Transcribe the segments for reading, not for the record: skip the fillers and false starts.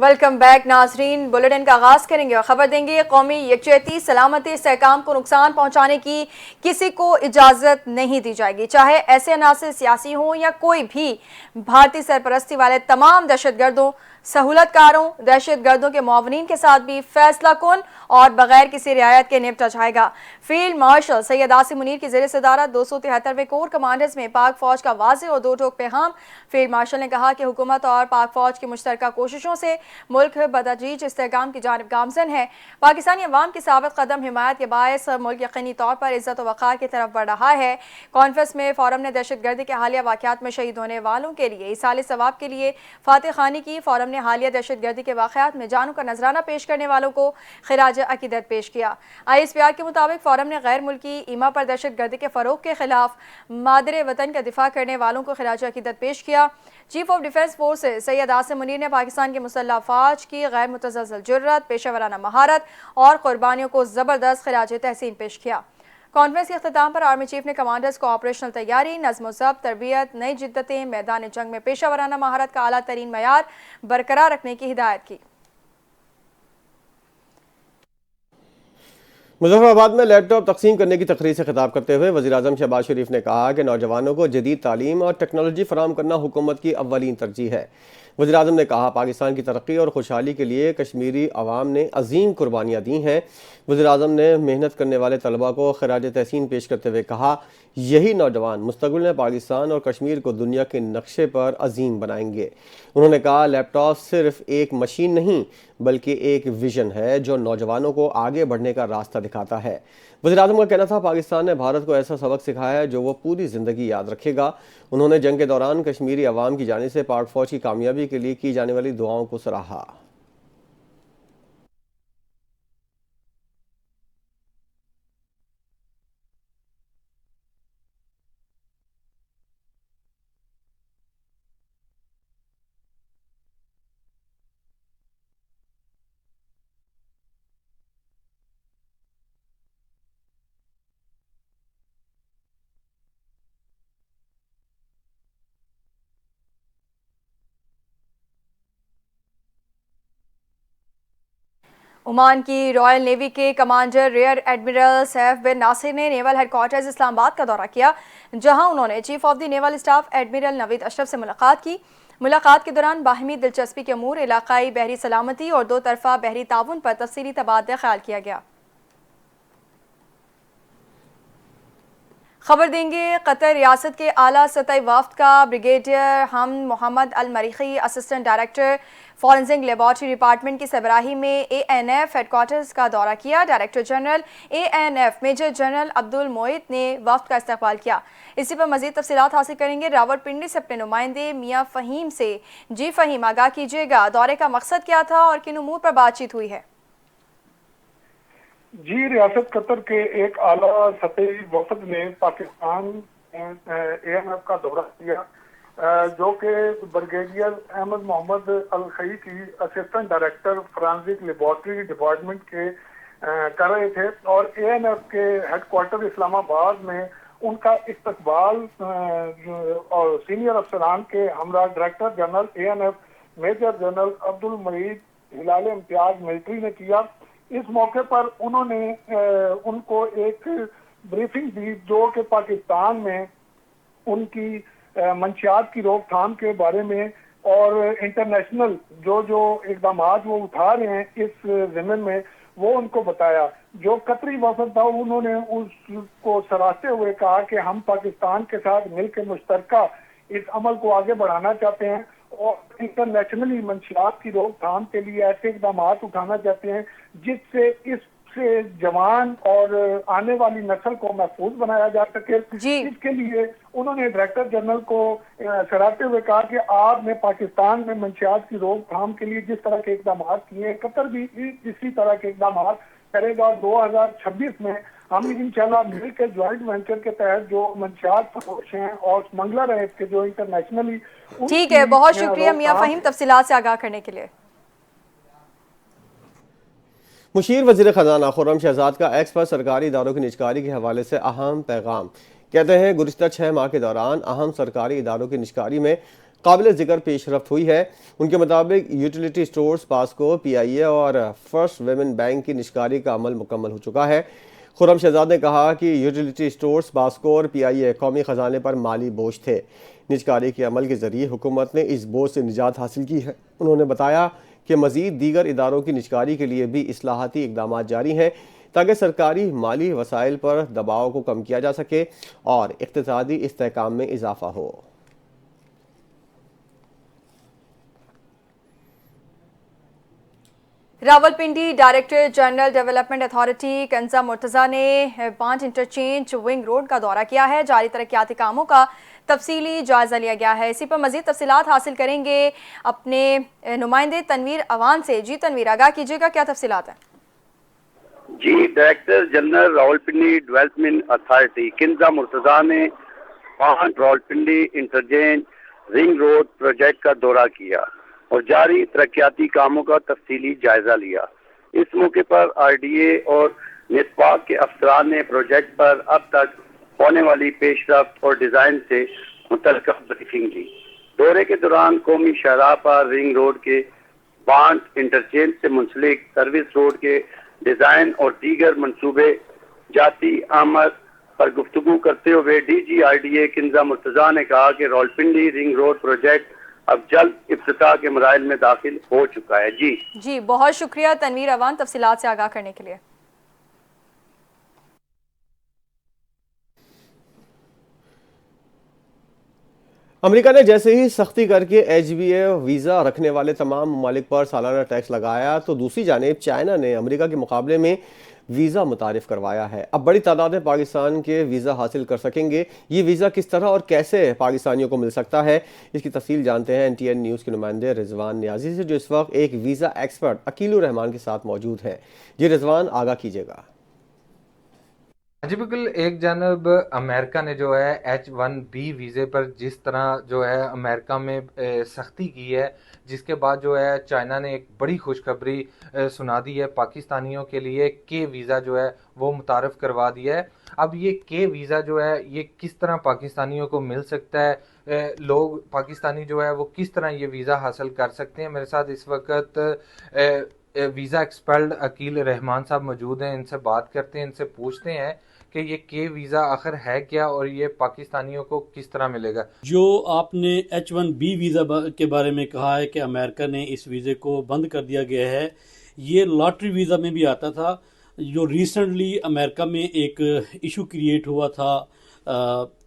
Welcome back नाजरीन। Bulletin का आगाज करेंगे और खबर देंगे कौमी यकजहती सलामती इस्तेहकाम को नुकसान पहुंचाने की किसी को इजाजत नहीं दी जाएगी, चाहे ऐसे अनासर सियासी हों या कोई भी। भारतीय सरपरस्ती वाले तमाम दहशतगर्दों, सहूलतकारों, दहशतगर्दों के मुआवनीन के साथ भी फैसला कुन और बगैर किसी रियायत के निपटा जाएगा। फील्ड मार्शल सैयद आसिम मुनीर की ज़ेर सदारत 273वें कोर कमांडर्स में पाक फौज का वाज़े और दो टोक पैगाम। फील्ड मार्शल ने कहा कि हुकूमत और पाक फौज की मुश्तरका कोशिशों से मुल्क बतदरीज इस्तेहकाम की जानिब गामजन है। पाकिस्तानी अवाम की साबित कदम हिमायत के बायस मुल्क यकीनी तौर पर इज्जत व वक़ार की तरफ बढ़ रहा है। कॉन्फ्रेंस में फोरम ने दहशतगर्दी के हालिया वाक़यात में शहीद होने वालों के लिए इसाले सवाब के लिए फातिह खानी की। फोरम ने हालिया दहशतगर्दी के वाक़यात में जानों का नजराना पेश करने वालों को खिराज अकीदत पेश किया। ISPR के मुताबिक फोरम ने गैर मुल्की ईमा पर दहशतगर्दी के फ़रोग के खिलाफ मादरे वतन का दिफा करने वालों को खिराज अकीदत पेश किया। Chief of defence forces Syed Asim Munir ने पाकिस्तान की मुसल्लह फ़ौज की गैर मुतज़लज़ल जुर्रत, पेशेवराना महारत और कुर्बानियों को ज़बरदस्त खिराज तहसीन पेश किया। कॉन्फ्रेंस के अख्ताम पर आर्मी चीफ ने कमांडर्स को ऑपरेशनल तैयारी, नज़्म ज़ब्त, तरबियत, नई जिद्दतें, मैदान जंग में पेशेवराना महारत का आला तरीन मयार बरकरार रखने की हिदायत की। मुजफ्फराबाद में लैपटॉप तकसीम करने की तकरीर से खिताब करते हुए वज़ीर-ए-आज़म शहबाज शरीफ ने कहा कि नौजवानों को जदीद तालीम और टेक्नोलॉजी फराहम करना हुकूमत की अव्वलीन तरजीह है। वज़ीर-ए-आज़म ने कहा, पाकिस्तान की तरक्की और खुशहाली के लिए कश्मीरी अवाम ने अजीम कुर्बानियाँ दी हैं। वज़ीर-ए-आज़म ने मेहनत करने वाले तलबा को खिराज तहसीन पेश करते हुए कहा, यही नौजवान मुस्तक़बिल में पाकिस्तान और कश्मीर को दुनिया के नक्शे पर अजीम बनाएंगे। उन्होंने कहा, लैपटॉप सिर्फ एक मशीन नहीं बल्कि एक विजन है जो नौजवानों को आगे बढ़ने का रास्ता दिखाता है। वज़ीर-ए-आज़म का कहना था, पाकिस्तान ने भारत को ऐसा सबक सिखाया है जो वो पूरी ज़िंदगी याद रखेगा। उन्होंने जंग के दौरान कश्मीरी अवाम की जानिब से पाक फ़ौज की कामयाबी के लिए की जाने वाली दुआओं को सराहा। ओमान की रॉयल नेवी के कमांडर रियर एडमिरल सैफ बिन नासिर ने नेवल हेडक्वार्टर्स इस्लामाबाद का दौरा किया, जहां उन्होंने chief of the naval staff admiral Naveed Ashraf से मुलाकात की। मुलाकात के दौरान बाहमी दिलचस्पी के अमूर, इलाकाई बहरी सलामती और दो तरफा बहरी ताउन पर तफसीली तबादला ख्याल किया गया। खबर देंगे कतर रियासत के आला सतही वफ्द का ब्रिगेडियर हम Mohammed Al Marikhi assistant director forensic laboratory department की सरबराही में ANF हेडक्वार्टर्स का दौरा किया। Director general ANF major general Abdul Moeed ने वफ्द का इस्तकबाल किया। इसी पर मजीद तफसीलात हासिल करेंगे रावलपिंडी से अपने नुमाइंदे मियाँ फ़हीम से। जी फ़हीम, आगाह कीजिएगा, दौरे का मकसद क्या था और किन उमूर पर बातचीत हुई है? जी, रियासत कतर के एक आला सतही वफद ने पाकिस्तान ANF का दौरा किया, जो कि ब्रिगेडियर अहमद मोहम्मद अल खई की assistant director forensic laboratory department के कर रहे थे और ANF के हेडक्वार्टर इस्लामाबाद में उनका इस्तकबाल और सीनियर अफसरान के हमरा director general ANF major general Abdul Moeed Hilal Imtiaz military ने किया। इस मौके पर उन्होंने उनको एक ब्रीफिंग दी जो कि पाकिस्तान में उनकी मंशियात की रोकथाम के बारे में और इंटरनेशनल जो इकदाम वो उठा रहे हैं इस ज़मीन में, वो उनको बताया। जो कतरी वफद था उन्होंने उसको सराहते हुए कहा कि हम पाकिस्तान के साथ मिलकर मुश्तरका इस अमल को आगे बढ़ाना चाहते हैं और इंटरनेशनली मंशियात की रोकथाम के लिए ऐसे इकदाम उठाना चाहते हैं जिससे इससे जवान और आने वाली नस्ल को महफूज बनाया जा सके। इसके लिए उन्होंने डायरेक्टर जनरल को सराहते हुए कहा कि आपने पाकिस्तान में मंशियात की रोकथाम के लिए जिस तरह के इकदाम किए, कतर भी इसी तरह के इकदाम करेगा। 2026 में हम इंशाल्लाह मिलकर ज्वाइंट वेंचर के तहत जो मंशियात फरोश हैं और स्मगलर हैं इसके जो इंटरनेशनली। ठीक है, बहुत शुक्रिया मियां फ़हीम तफसीलात से आगाह करने के लिए। मुशीर वज़ीर ख़ज़ाना खुर्रम शहजाद का एक्स पर सरकारी इदारों की निजकारी के हवाले से अहम पैगाम। कहते हैं, गुज़िश्ता 6 माह के दौरान अहम सरकारी इदारों की निजकारी में काबिल ज़िक्र पेशरफ्त हुई है। उनके मुताबिक यूटिलिटी स्टोर्स, पास्को, PIA और फर्स्ट वेमेन बैंक की निष्कारी का अमल मुकम्मल हो चुका है। खुर्रम शहजाद ने कहा कि यूटिलिटी स्टोर्स, पास्को और PIA कौमी ख़जाने पर माली बोझ थे। निजकारी के अमल के ज़रिए हुकूमत ने इस बोझ से निजात हासिल की है। उन्होंने बताया कि मज़ीद दीगर इदारों की निजकारी के लिए भी इस्लाहाती इक़दाम जारी हैं ताकि सरकारी माली वसाइल पर दबाव को कम किया जा सके और इक़्तिसादी इस्तेहकाम में इजाफा हो। Rawalpindi director general development authority Kinza Murtaza ने 5 इंटरचेंज विंग रोड का दौरा किया है। जारी तरक्याती कामों का तफसीली जायजा लिया गया है। इसी पर मजीद तफसीलात हासिल करेंगे अपने नुमाइंदे तनवीर अवान से। जी तनवीर, आगाह कीजिएगा, क्या तफसीलात हैं? जी, director general Rawalpindi development authority Kinza Murtaza ने 5 Rawalpindi interchange ring road project का दौरा किया और जारी तरक्याती कामों का तफसीली जायजा लिया। इस मौके पर RDA और निस्पाक के अफसरान ने प्रोजेक्ट पर अब तक होने वाली पेशरफ्त और डिजाइन से मुतल्लिक़ ब्रीफिंग दी। दौरे के दौरान कौमी शाहराह पर रिंग रोड के बांट इंटरचेंज से मुंसलिक सर्विस रोड के डिजाइन और दीगर मंसूबे जाती आमद पर गुफ्तगू करते हुए DG RDA कंजा मुर्तज़ा ने कहा कि रावलपिंडी रिंग रोड प्रोजेक्ट अब जल्द इफ्तिताह के मराइल में दाखिल हो चुका है। जी, बहुत शुक्रिया तनवीर अवान तफसीलात से आगाह करने के लिए। अमेरिका ने जैसे ही सख्ती करके HBA वीज़ा रखने वाले तमाम ममालिक पर सालाना टैक्स लगाया, तो दूसरी जानिब चाइना ने अमेरिका के मुकाबले में वीज़ा मुतारिफ करवाया है। अब बड़ी तादाद में पाकिस्तान के वीज़ा हासिल कर सकेंगे। ये वीज़ा किस तरह और कैसे पाकिस्तानियों को मिल सकता है, इसकी तफसील जानते हैं NTN न्यूज़ के नुमाइंदे रिजवान नियाजी से, जो इस वक्त एक वीज़ा एक्सपर्ट अकीलुर रहमान के साथ मौजूद है। जी रिजवान, आगाह कीजिएगा। जी बिल्कुल, एक जानब अमेरिका ने जो है H1B वीज़े पर जिस तरह जो है अमेरिका में सख्ती की है, जिसके बाद जो है चाइना ने एक बड़ी खुशखबरी सुना दी है पाकिस्तानियों के लिए कि वीज़ा जो है वो मुतारफ़ करवा दिया है। अब ये के वीज़ा जो है ये किस तरह पाकिस्तानियों को मिल सकता है, लोग पाकिस्तानी जो है वो किस तरह ये वीज़ा हासिल कर सकते हैं। मेरे साथ इस वक्त वीज़ा एक्सपर्ट अकील रहमान साहब मौजूद हैं। इनसे बात करते हैं, इनसे पूछते हैं कि ये के वीज़ा आखिर है क्या और ये पाकिस्तानियों को किस तरह मिलेगा। जो आपने H1B वीज़ा के बारे में कहा है कि अमेरिका ने इस वीज़े को बंद कर दिया गया है, ये लॉटरी वीज़ा में भी आता था। जो रिसेंटली अमेरिका में एक इशू क्रिएट हुआ था,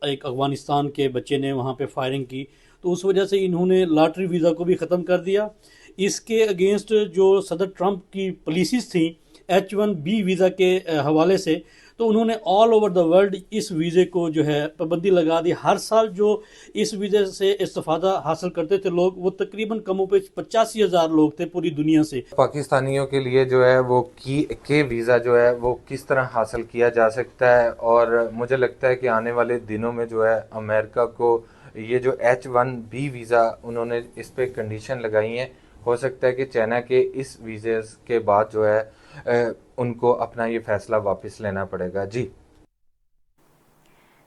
एक अफगानिस्तान के बच्चे ने वहाँ पे फायरिंग की, तो उस वजह से इन्होंने लॉटरी वीज़ा को भी ख़त्म कर दिया। इसके अगेंस्ट जो सदर ट्रंप की पॉलिसीज़ थी H1B वीज़ा के हवाले से, तो उन्होंने ऑल ओवर द वर्ल्ड इस वीज़े को जो है पाबंदी लगा दी। हर साल जो इस वीज़े से इस्तिफ़ादा हासिल करते थे लोग, वो तकरीबन कमोबेश 85,000 लोग थे पूरी दुनिया से। पाकिस्तानियों के लिए जो है वो के वीज़ा जो है वो किस तरह हासिल किया जा सकता है, और मुझे लगता है कि आने वाले दिनों में जो है अमेरिका को ये जो H1B वीज़ा उन्होंने इस पर कंडीशन लगाई हैं, हो सकता है कि चाइना के इस वीज़े के बाद जो है उनको अपना ये फैसला वापस लेना पड़ेगा। जी,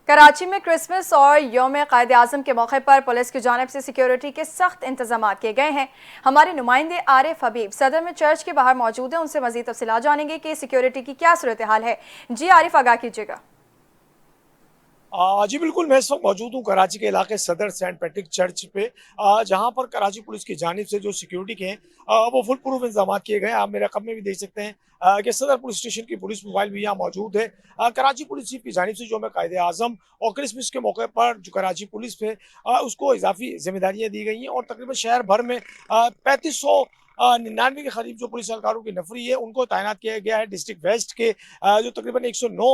कराची में क्रिसमस और यौम कायद आज़म के मौके पर पुलिस की जानिब से सिक्योरिटी के सख्त इंतजाम किए गए हैं। हमारे नुमाइंदे आरिफ हबीब सदर में चर्च के बाहर मौजूद हैं, उनसे मजीद तफसीलात जानेंगे कि सिक्योरिटी की क्या सूरत हाल है। जी आरिफ, आगाह कीजिएगा। जी बिल्कुल, मैं इस वक्त मौजूद हूँ कराची के इलाके सदर सेंट पैट्रिक चर्च पे, जहाँ पर कराची पुलिस की जानिब से जो सिक्योरिटी के हैं वो फुल प्रूफ इंतजाम किए गए हैं। आप मेरे रकम में भी देख सकते हैं कि सदर पुलिस स्टेशन की पुलिस मोबाइल भी यहाँ मौजूद है। कराची पुलिस चीफ की जानिब से जो कायद आज़म और क्रिसमस के मौके पर जो कराची पुलिस पे उसको इजाफी जिम्मेदारियाँ दी गई हैं और तकरीबन शहर भर में 3599 के करीब जो पुलिस एहलकारों की नफरी है उनको तैनात किया गया है। डिस्ट्रिक्ट वेस्ट के जो तकरीबन 109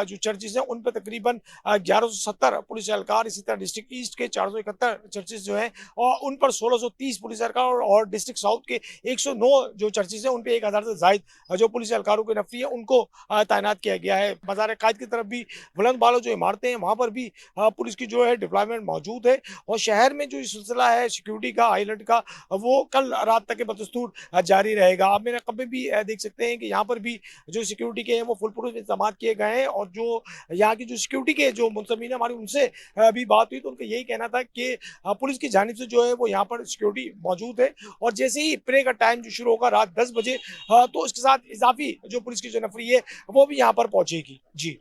जो चर्चेज हैं उन पर तकरीबन 1170 पुलिस एहलकार, इसी तरह डिस्ट्रिक्ट ईस्ट के 471 चर्चेज जो हैं और उन पर 1630 पुलिस एहलकार और डिस्ट्रिक्ट साउथ के 109 जो चर्चेज हैं उन पर 1000 से जायद जो पुलिस एहलकारों की नफरी है उनको तैनात किया गया है। बाजार कायद की तरफ भी बुलंद बालो जो इमारतें हैं वहाँ पर भी पुलिस की जो है डिप्लॉयमेंट मौजूद है और शहर में जो सिलसिला है सिक्योरिटी का, हाई अलर्ट का, वो कल रात तक के बदस्तूर दस्तूर जारी रहेगा। आप मेरे कब भी देख सकते हैं कि यहाँ पर भी जो सिक्योरिटी के हैं वो फुल प्रूफ इंतजाम किए गए हैं, और जो यहाँ की जो सिक्योरिटी के जो मुंतजमीन है हमारी उनसे भी बात हुई तो उनका यही कहना था कि पुलिस की जानिब से जो है वो यहाँ पर सिक्योरिटी मौजूद है, और जैसे ही प्रे का टाइम जो शुरू होगा रात 10 बजे तो इसके साथ इजाफी जो पुलिस की जो नफरी है वो भी यहाँ पर पहुंचेगी। जी।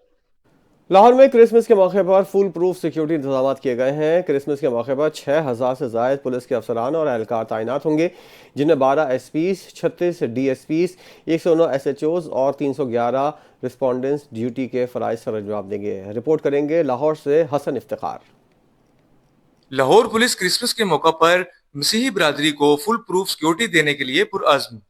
लाहौर में क्रिसमस के मौके पर फुल प्रूफ सिक्योरिटी इंतजाम किए गए हैं। क्रिसमस के मौके पर 6000 से जायद पुलिस के अफसरान और एहलकार तैनात होंगे, जिनमें 12 एसपीज, 36 डीएसपीज, 109 एसएचओज और 311 रिस्पोंडेंट्स ड्यूटी के फराइज सर जवाब देंगे। रिपोर्ट करेंगे लाहौर से हसन इफ्तिखार। लाहौर पुलिस क्रिसमस के मौका पर मसीही बिरादरी को फुल प्रूफ सिक्योरिटी देने के लिए पुरअज़्म।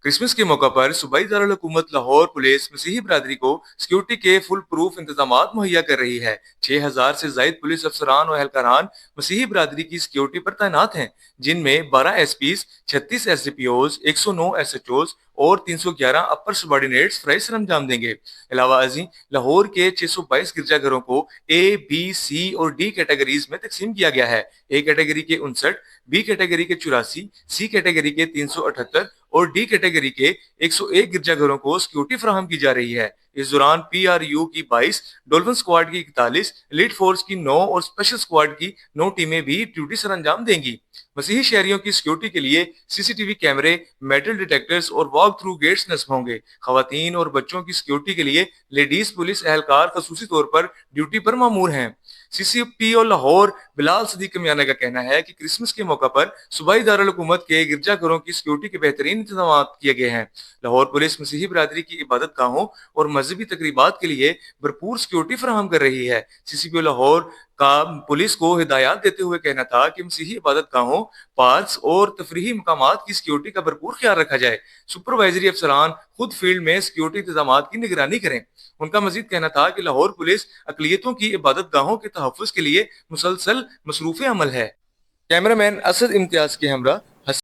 क्रिसमस के मौका पर सूबाई दारुल हुकूमत लाहौर पुलिस मसीही बिरादरी को सिक्योरिटी के फुल प्रूफ इंतजामात मुहैया कर रही है। 6000 से जायद पुलिस अफसरान और एहलकारान मसीही बिरादरी की सिक्योरिटी पर तैनात हैं, जिनमें 12 एसपीज, 36 एसडीपीओज, 109 एसएचओज और 311 अपर सबॉर्डिनेट्स फराइज अंजाम देंगे। अलावा अजी लाहौर के 622 गिरजाघरों को ए, बी, सी और डी कैटेगरीज में तकसीम किया गया है। ए कैटेगरी के 59, बी कैटेगरी के 84, सी कैटेगरी के 378 और डी कैटेगरी के 101 गिरजाघरों को सिक्योरिटी फराहम की जा रही है। इस दौरान पीआरयू की 22, डॉल्फिन स्क्वाड की 41, एलीट फोर्स की 9 और स्पेशल स्क्वाड की 9 टीमें भी ड्यूटी सर अंजाम देंगी। मसीही शहरियों की सिक्योरिटी के लिए सीसीटीवी कैमरे, मेटल डिटेक्टर्स और वॉक थ्रू गेट्स नस्ब होंगे। खवातीन और बच्चों की सिक्योरिटी के लिए लेडीज पुलिस एहलकार खसूसी तौर पर ड्यूटी पर मामूर हैं। सीसीपीओ लाहौर बिलाल सदीक मियाना का कहना है कि क्रिसमस के मौका पर सूबाई दारुल हुकूमत के गिरजाघरों की सिक्योरिटी के बेहतरीन इंतजाम किए गए हैं। लाहौर पुलिस मसीही बिरादरी की इबादत गाहों और मजहबी तकरीबात के लिए भरपूर सिक्योरिटी फराहम कर रही है। सीसीपीओ लाहौर का पुलिस को हिदायत देते हुए कहना था कि मसीही इबादत गाहों, पार्क्स और तफरीही मकामात की सिक्योरिटी का भरपूर ख्याल रखा जाए। सुपरवाइजरी अफसरान खुद फील्ड में सिक्योरिटी इंतजाम की निगरानी करें। उनका मजीद कहना था कि लाहौर पुलिस अकलियतों की इबादत गाहों के तहफ़्फ़ुज़ के लिए मुसलसल मसरूफ़ अमल है। कैमरामैन असद इम्तियाज के हमरा